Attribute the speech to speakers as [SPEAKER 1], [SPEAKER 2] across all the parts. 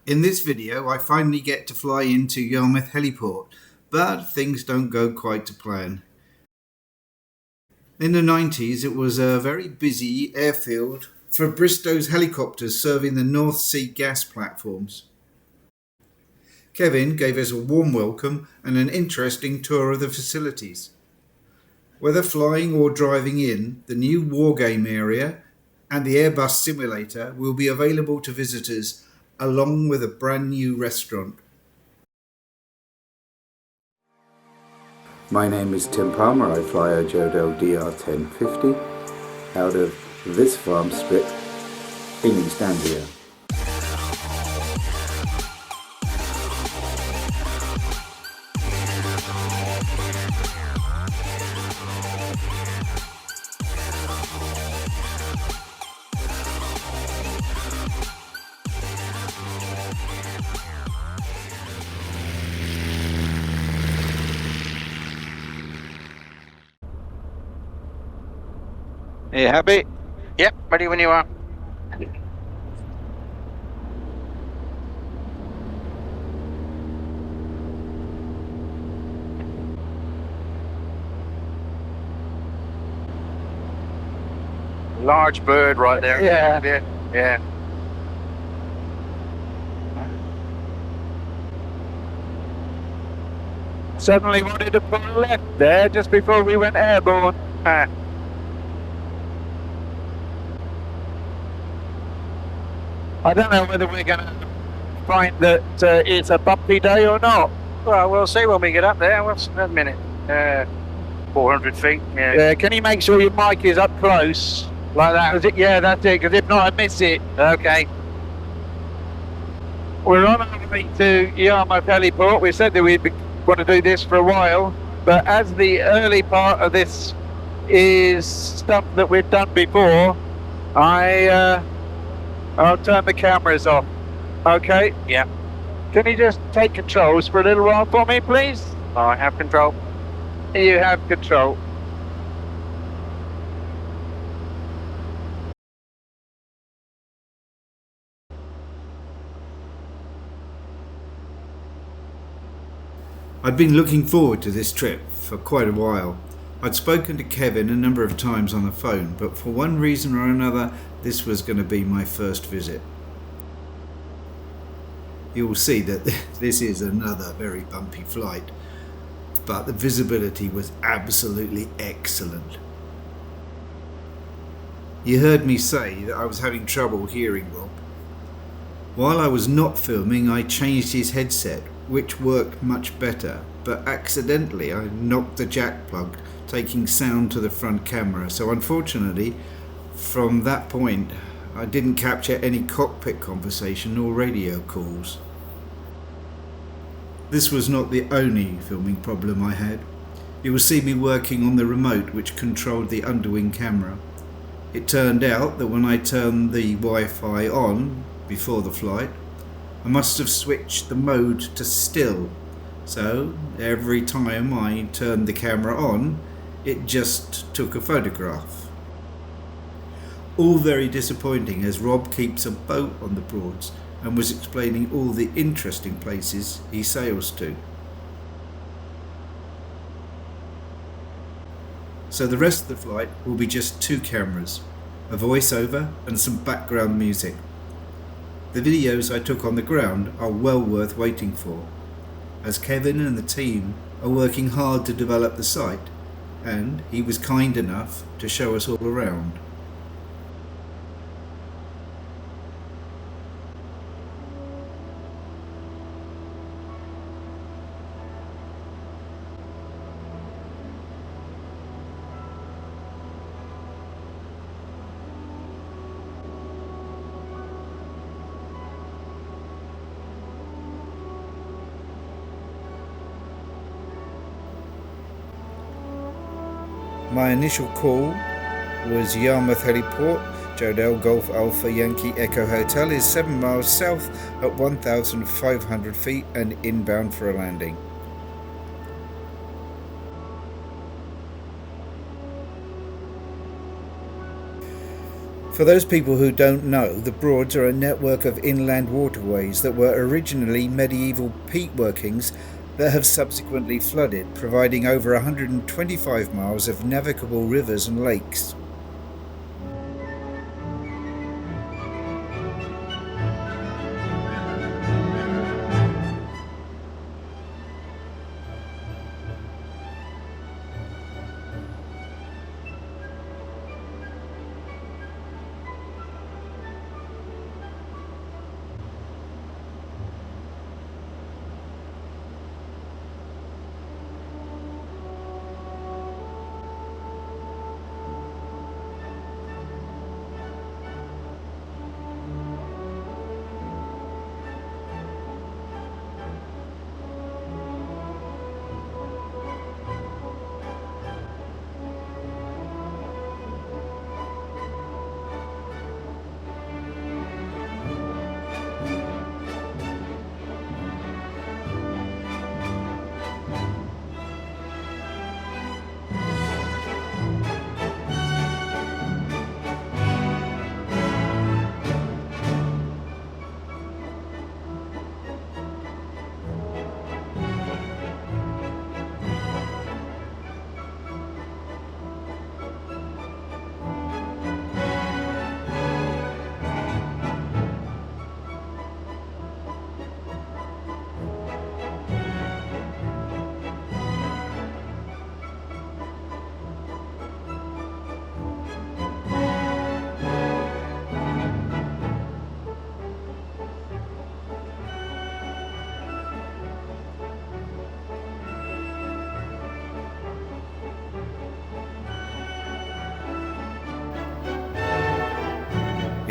[SPEAKER 1] In this video, I finally get to fly into Yarmouth Heliport, but things don't go quite to plan. In the 90s, it was a very busy airfield for Bristow's helicopters serving the North Sea gas platforms. Kevin gave us a warm welcome and an interesting tour of the facilities. Whether flying or driving in, the new wargame area and the Airbus simulator will be available to visitors along with a brand new restaurant.
[SPEAKER 2] My name is Tim Palmer. I fly a Jodel DR1050 out of this farm strip in East Anglia.
[SPEAKER 3] Are you happy?
[SPEAKER 4] Yep, ready when you are. Large bird right there. Yeah.
[SPEAKER 3] Suddenly wanted to pull left there just before we went airborne. I don't know whether we're going to find that it's a bumpy day or not.
[SPEAKER 4] Well, we'll see when we get up there. What's a minute? 400 feet.
[SPEAKER 3] Yeah. Can you make sure your mic is up close like that? Yeah, that's it. Because if not, I miss it.
[SPEAKER 4] Okay.
[SPEAKER 3] We're on our way to Yarmouth Heliport. We said that we'd want to do this for a while, but as the early part of this is stuff that we've done before, I'll turn the cameras off. Okay?
[SPEAKER 4] Yeah.
[SPEAKER 3] Can you just take controls for a little while for me, please?
[SPEAKER 4] I have control.
[SPEAKER 3] You have control.
[SPEAKER 1] I'd been looking forward to this trip for quite a while. I'd spoken to Kevin a number of times on the phone, but for one reason or another, this was going to be my first visit. You'll see that this is another very bumpy flight, but the visibility was absolutely excellent. You heard me say that I was having trouble hearing Rob. While I was not filming, I changed his headset, which worked much better, but accidentally I knocked the jack plug, taking sound to the front camera, so unfortunately from that point I didn't capture any cockpit conversation or radio calls. This was not the only filming problem I had. You will see me working on the remote which controlled the underwing camera. It turned out that when I turned the Wi-Fi on before the flight, I must have switched the mode to still, so every time I turned the camera on, it just took a photograph. All very disappointing, as Rob keeps a boat on the Broads and was explaining all the interesting places he sails to. So the rest of the flight will be just two cameras, a voiceover and some background music. The videos I took on the ground are well worth waiting for, as Kevin and the team are working hard to develop the site, and he was kind enough to show us all around. My initial call was Yarmouth Heliport. Jodel Golf Alpha Yankee Echo Hotel is 7 miles south at 1,500 feet and inbound for a landing. For those people who don't know, the Broads are a network of inland waterways that were originally medieval peat workings that have subsequently flooded, providing over 125 miles of navigable rivers and lakes.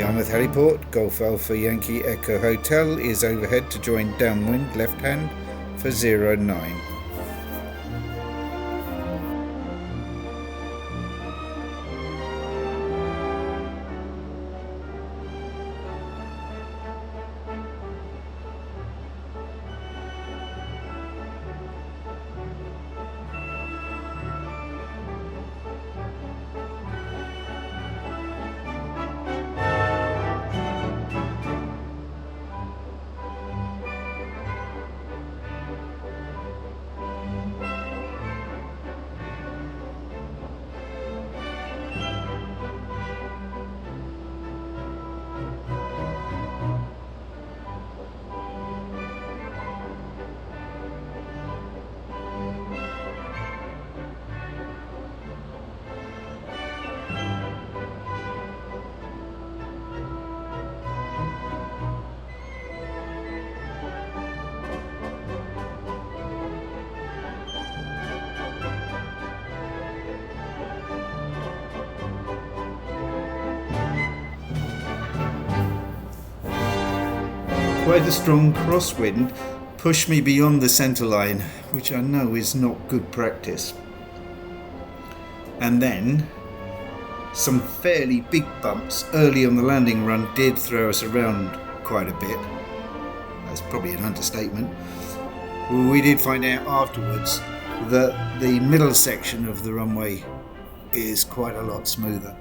[SPEAKER 1] Yarmouth Heliport, Golf Alpha Yankee Echo Hotel is overhead to join downwind left hand for 09. Quite a strong crosswind pushed me beyond the centre line, which I know is not good practice. And then some fairly big bumps early on the landing run did throw us around quite a bit. That's probably an understatement. We did find out afterwards that the middle section of the runway is quite a lot smoother.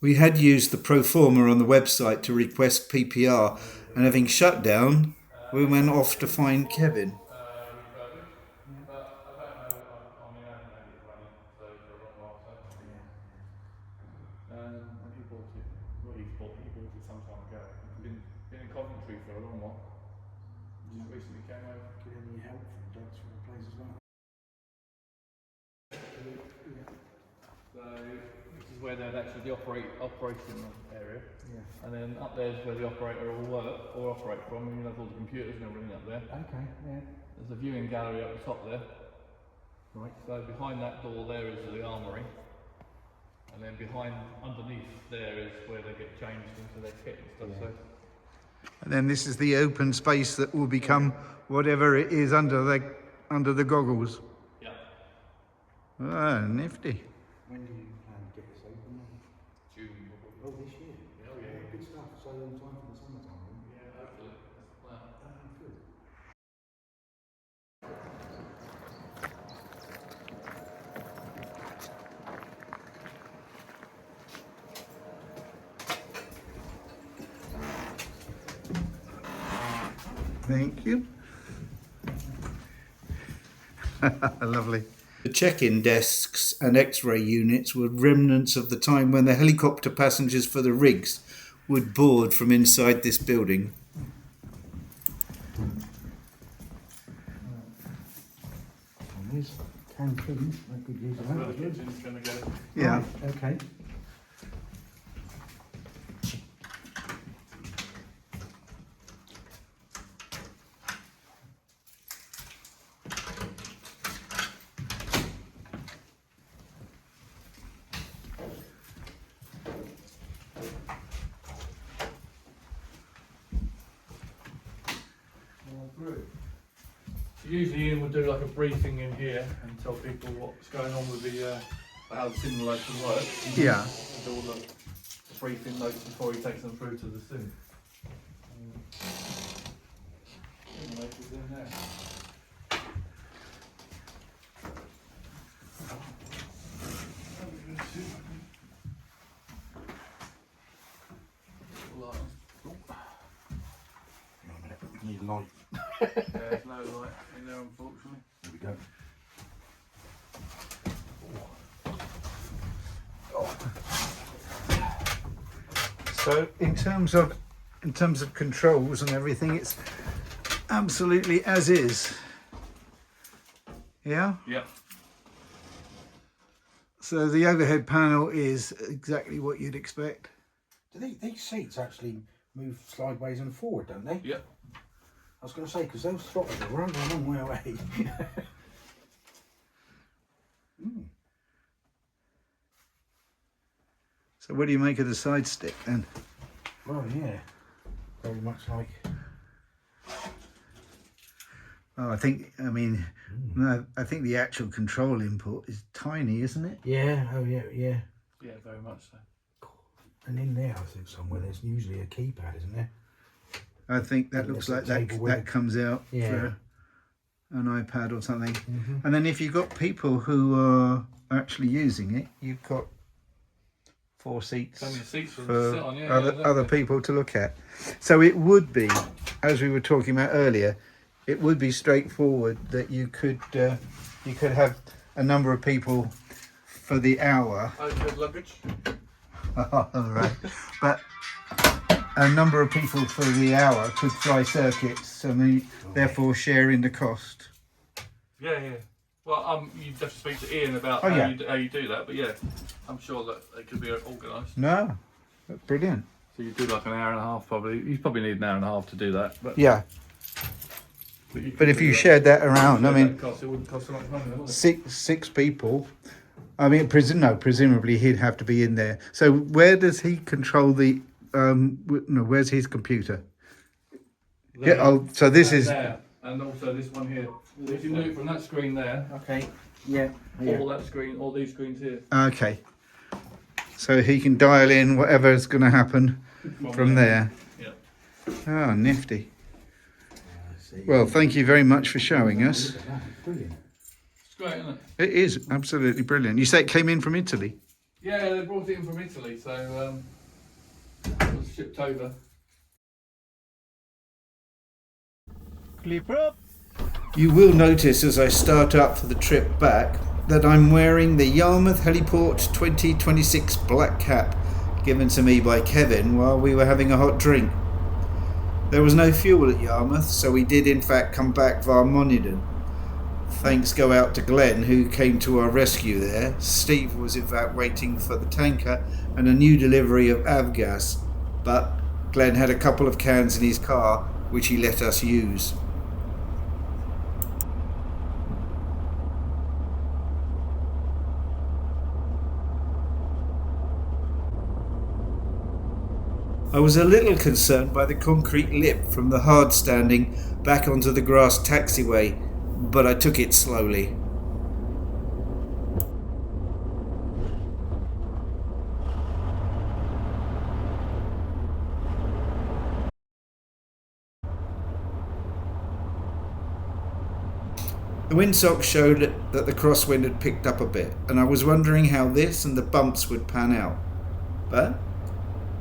[SPEAKER 1] We had used the pro forma on the website to request PPR, and having shut down, we went off to find Kevin.
[SPEAKER 5] When he bought it, he bought it some time ago. He's been in Coventry for a long while. Just recently came over.
[SPEAKER 6] Get any help from dogs from the place as well?
[SPEAKER 5] So this is where they're actually the operating area.
[SPEAKER 6] Yeah.
[SPEAKER 5] And then up there is where the operator will work or operate from, and you'll have all the computers and everything up there.
[SPEAKER 6] Okay, yeah.
[SPEAKER 5] There's a viewing gallery up the top there.
[SPEAKER 6] Right.
[SPEAKER 5] So behind that door there is the armoury. And then underneath there is where they get changed into their kit and stuff. So.
[SPEAKER 1] And then this is the open space that will become whatever it is under the goggles.
[SPEAKER 5] Yeah.
[SPEAKER 1] Ah, nifty.
[SPEAKER 6] When do you plan to get this open?
[SPEAKER 5] June.
[SPEAKER 6] Oh, this year?
[SPEAKER 5] Oh, yeah.
[SPEAKER 6] Good stuff. So in time for the summertime.
[SPEAKER 5] Yeah, hopefully. That's the plan.
[SPEAKER 6] Good.
[SPEAKER 1] Thank you. Lovely. The check-in desks and X-ray units were remnants of the time when the helicopter passengers for the rigs would board from inside this building.
[SPEAKER 6] And there's canteens. I could use
[SPEAKER 5] Where the
[SPEAKER 6] that.
[SPEAKER 5] kitchen's going to go.
[SPEAKER 1] Yeah.
[SPEAKER 6] Okay.
[SPEAKER 5] Usually Ian would do like a briefing in here and tell people what's going on with the how the simulation works.
[SPEAKER 1] Yeah.
[SPEAKER 5] And do all the briefing notes before he takes them through to the sim. Simulator's in there.
[SPEAKER 6] Need light.
[SPEAKER 5] There's no light in there, unfortunately.
[SPEAKER 6] There we go.
[SPEAKER 1] So in terms of controls and everything, it's absolutely as is. Yeah.
[SPEAKER 5] Yeah.
[SPEAKER 1] So the overhead panel is exactly what you'd expect.
[SPEAKER 6] Do these seats actually move sideways and forward, don't they?
[SPEAKER 5] Yeah.
[SPEAKER 6] I was going to say, because those throttles are running a long way away.
[SPEAKER 1] So what do you make of the side stick then?
[SPEAKER 6] Well, yeah. Very much like...
[SPEAKER 1] Oh, I think the actual control input is tiny, isn't it?
[SPEAKER 6] Yeah, oh yeah, yeah.
[SPEAKER 5] Yeah, very much so.
[SPEAKER 6] And in there, I think somewhere there's usually a keypad, isn't there?
[SPEAKER 1] I think that
[SPEAKER 6] And
[SPEAKER 1] looks
[SPEAKER 6] there's
[SPEAKER 1] like
[SPEAKER 6] a
[SPEAKER 1] that
[SPEAKER 6] table with
[SPEAKER 1] comes out
[SPEAKER 6] Yeah.
[SPEAKER 1] for an iPad or something. And then if you've got people who are actually using it, you've got 4 seats
[SPEAKER 5] Plenty of seats for them to
[SPEAKER 1] for
[SPEAKER 5] sit on, yeah,
[SPEAKER 1] other
[SPEAKER 5] exactly.
[SPEAKER 1] people to look at. So it would be, as we were talking about earlier, it would be straightforward that you could have a number of people for the hour.
[SPEAKER 5] Overhead luggage.
[SPEAKER 1] Right, but a number of people for the hour could fly circuits and therefore share in the cost.
[SPEAKER 5] Yeah, yeah. Well, you'd have to speak to Ian about
[SPEAKER 1] Oh,
[SPEAKER 5] how,
[SPEAKER 1] yeah.
[SPEAKER 5] how you do that, but yeah, I'm sure that it could be organised.
[SPEAKER 1] No, that's brilliant.
[SPEAKER 5] So you do like an hour and a half probably. You probably need an hour and a half to do that. But
[SPEAKER 1] Yeah,
[SPEAKER 5] could
[SPEAKER 1] but if
[SPEAKER 5] do
[SPEAKER 1] you
[SPEAKER 5] that.
[SPEAKER 1] shared that around, I
[SPEAKER 5] That
[SPEAKER 1] mean,
[SPEAKER 5] cost, it wouldn't cost so much money, would it?
[SPEAKER 1] six people. I mean, presumably he'd have to be in there. So where does he control the? Where's his computer?
[SPEAKER 5] There,
[SPEAKER 1] Yeah. Oh, so this is.
[SPEAKER 5] there, and also this one here. If you move from that screen there,
[SPEAKER 6] Okay, yeah.
[SPEAKER 5] all that screen, all these screens here.
[SPEAKER 1] Okay. So he can dial in whatever's going to happen from there.
[SPEAKER 5] Yeah.
[SPEAKER 1] Oh, nifty. Well, thank you very much for showing us.
[SPEAKER 6] Brilliant.
[SPEAKER 5] It's great, isn't it?
[SPEAKER 1] It is absolutely brilliant. You say it came in from Italy?
[SPEAKER 5] Yeah, they brought it in from Italy, so it was shipped over.
[SPEAKER 1] Clip up. You will notice as I start up for the trip back that I'm wearing the Yarmouth Heliport 2026 black cap given to me by Kevin while we were having a hot drink. There was no fuel at Yarmouth, so we did in fact come back via Monydon. Thanks go out to Glenn, who came to our rescue there. Steve was in fact waiting for the tanker and a new delivery of avgas, but Glenn had a couple of cans in his car which he let us use. I was a little concerned by the concrete lip from the hard standing back onto the grass taxiway, but I took it slowly. The windsock showed that the crosswind had picked up a bit, and I was wondering how this and the bumps would pan out. But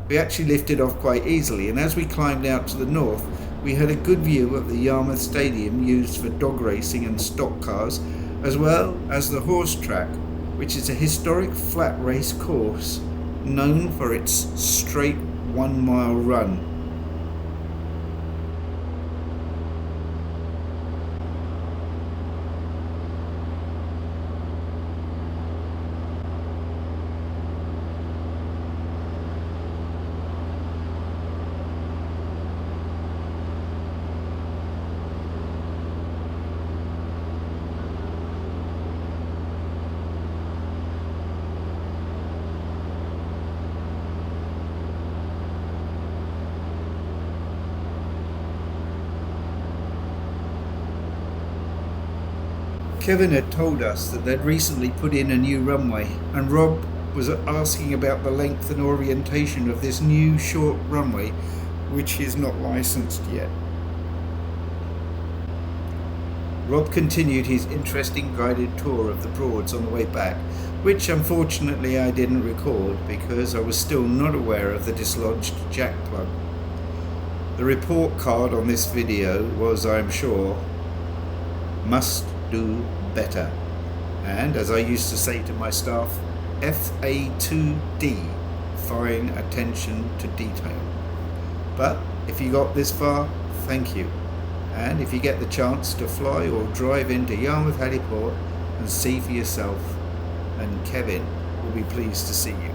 [SPEAKER 1] we actually lifted off quite easily, and as we climbed out to the north, we had a good view of the Yarmouth Stadium used for dog racing and stock cars, as well as the horse track, which is a historic flat race course known for its straight 1 mile run. Kevin had told us that they'd recently put in a new runway, and Rob was asking about the length and orientation of this new short runway, which is not licensed yet. Rob continued his interesting guided tour of the Broads on the way back, which unfortunately I didn't record because I was still not aware of the dislodged jack plug. The report card on this video was, I'm sure, must do better, and as I used to say to my staff, FA2D, fine attention to detail. But if you got this far, thank you, and if you get the chance to fly or drive into Yarmouth Heliport and see for yourself, and Kevin will be pleased to see you.